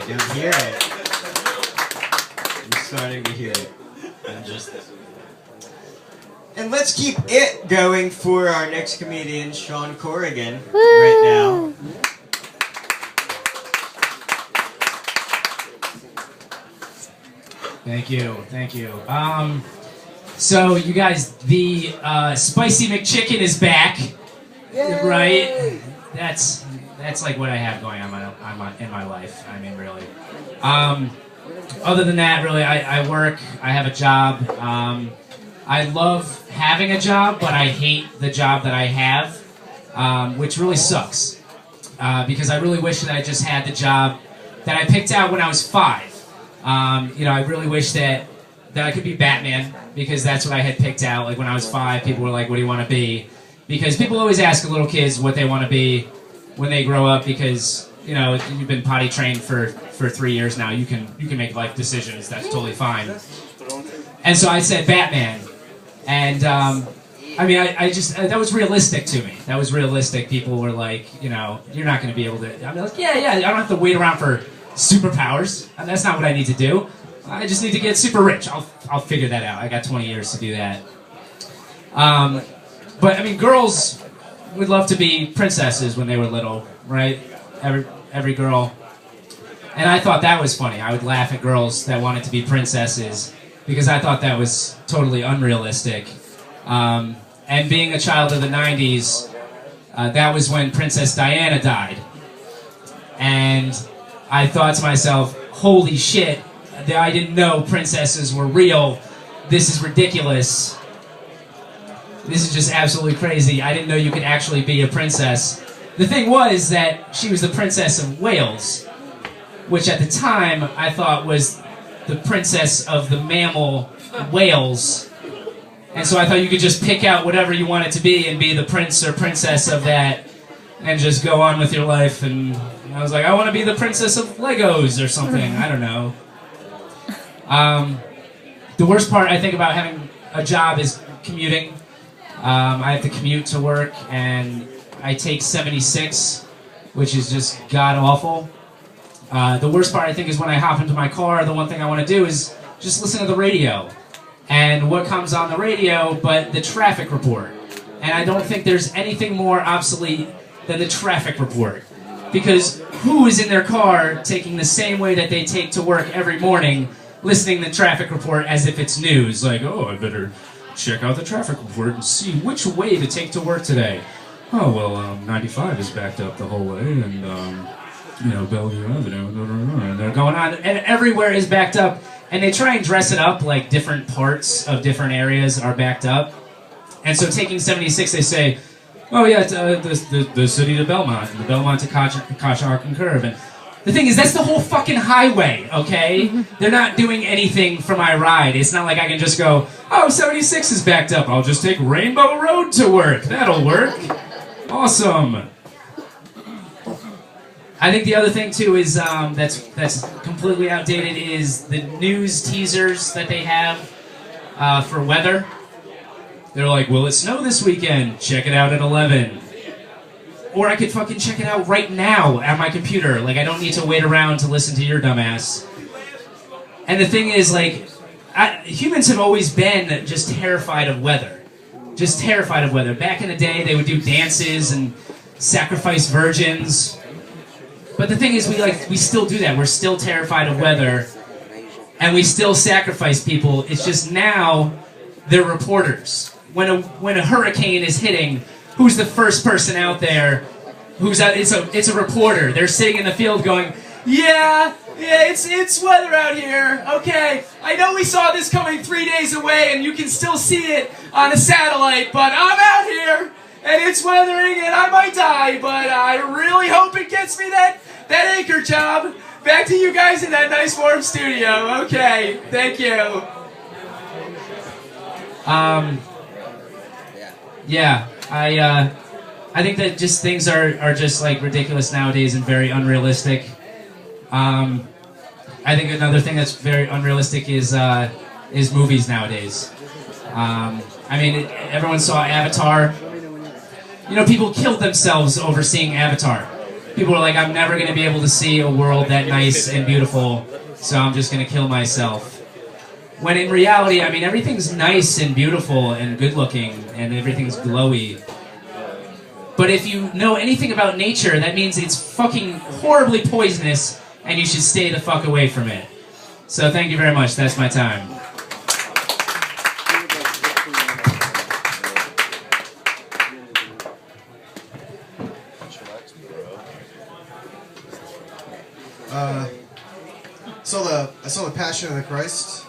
can hear it. I'm starting to hear it. And let's keep it going for our next comedian, Sean Corrigan, right now. Thank you, thank you. So you guys, the Spicy McChicken is back, right? That's like what I have going on in my life. I mean, really. Other than that, really, I work. I have a job. I love having a job, but I hate the job that I have, which really sucks. Because I really wish that I just had the job that I picked out when I was 5. I really wish that I could be Batman, because that's what I had picked out. Like when I was 5, people were like, "What do you want to be?" Because people always ask little kids what they want to be when they grow up, because you've been potty trained for 3 years now. You can make life decisions. That's totally fine. And so I said Batman, and I just that was realistic to me. That was realistic. People were like, you're not going to be able to. I'm like, yeah. I don't have to wait around for superpowers. That's not what I need to do. I just need to get super rich. I'll figure that out. I got 20 years to do that. But I mean, girls would love to be princesses when they were little, right? Every girl. And I thought that was funny. I would laugh at girls that wanted to be princesses because I thought that was totally unrealistic. And being a child of the 90s, that was when Princess Diana died. And I thought to myself, holy shit, I didn't know princesses were real. This is ridiculous. This is just absolutely crazy. I didn't know you could actually be a princess. The thing was that she was the Princess of Wales, which at the time I thought was the princess of the mammal whales. And so I thought you could just pick out whatever you wanted to be and be the prince or princess of that and just go on with your life. And I was like, I want to be the princess of Legos or something. I don't know. The worst part, I think, about having a job is commuting. I have to commute to work, and I take 76, which is just god-awful. The worst part, I think, is when I hop into my car, the one thing I want to do is just listen to the radio. And what comes on the radio but the traffic report. And I don't think there's anything more obsolete than the traffic report. Because who is in their car taking the same way that they take to work every morning, listening to the traffic report as if it's news? Like, oh, I better check out the traffic report and see which way to take to work today. Oh, well, 95 is backed up the whole way, and, Bellevue Avenue, and they're going on, and everywhere is backed up, and they try and dress it up like different parts of different areas are backed up. And so taking 76, they say, oh, yeah, it's, the city to Belmont, and the Belmont to Conshohocken Curve, and the thing is, that's the whole fucking highway, okay? They're not doing anything for my ride. It's not like I can just go, oh, 76 is backed up. I'll just take Rainbow Road to work. That'll work. Awesome. I think the other thing, too, is that's completely outdated is the news teasers that they have for weather. They're like, will it snow this weekend? Check it out at 11. Or I could fucking check it out right now at my computer. Like, I don't need to wait around to listen to your dumbass. And the thing is, like, humans have always been just terrified of weather. Just terrified of weather. Back in the day, they would do dances and sacrifice virgins. But the thing is, we still do that. We're still terrified of weather. And we still sacrifice people. It's just now, they're reporters. When a hurricane is hitting, who's the first person out there? It's a reporter. They're sitting in the field going, yeah, it's weather out here. Okay, I know we saw this coming 3 days away, and you can still see it on a satellite, but I'm out here, and it's weathering, and I might die, but I really hope it gets me that anchor job. Back to you guys in that nice warm studio. Okay, thank you. Yeah, I think that just things are just like ridiculous nowadays and very unrealistic. I think another thing that's very unrealistic is movies nowadays. I mean, everyone saw Avatar. People killed themselves over seeing Avatar. people are like, I'm never going to be able to see a world that nice and beautiful, so I'm just going to kill myself. When in reality, I mean, everything's nice and beautiful and good looking and everything's glowy. But if you know anything about nature, that means it's fucking horribly poisonous and you should stay the fuck away from it. So thank you very much. That's my time. I saw the Passion of the Christ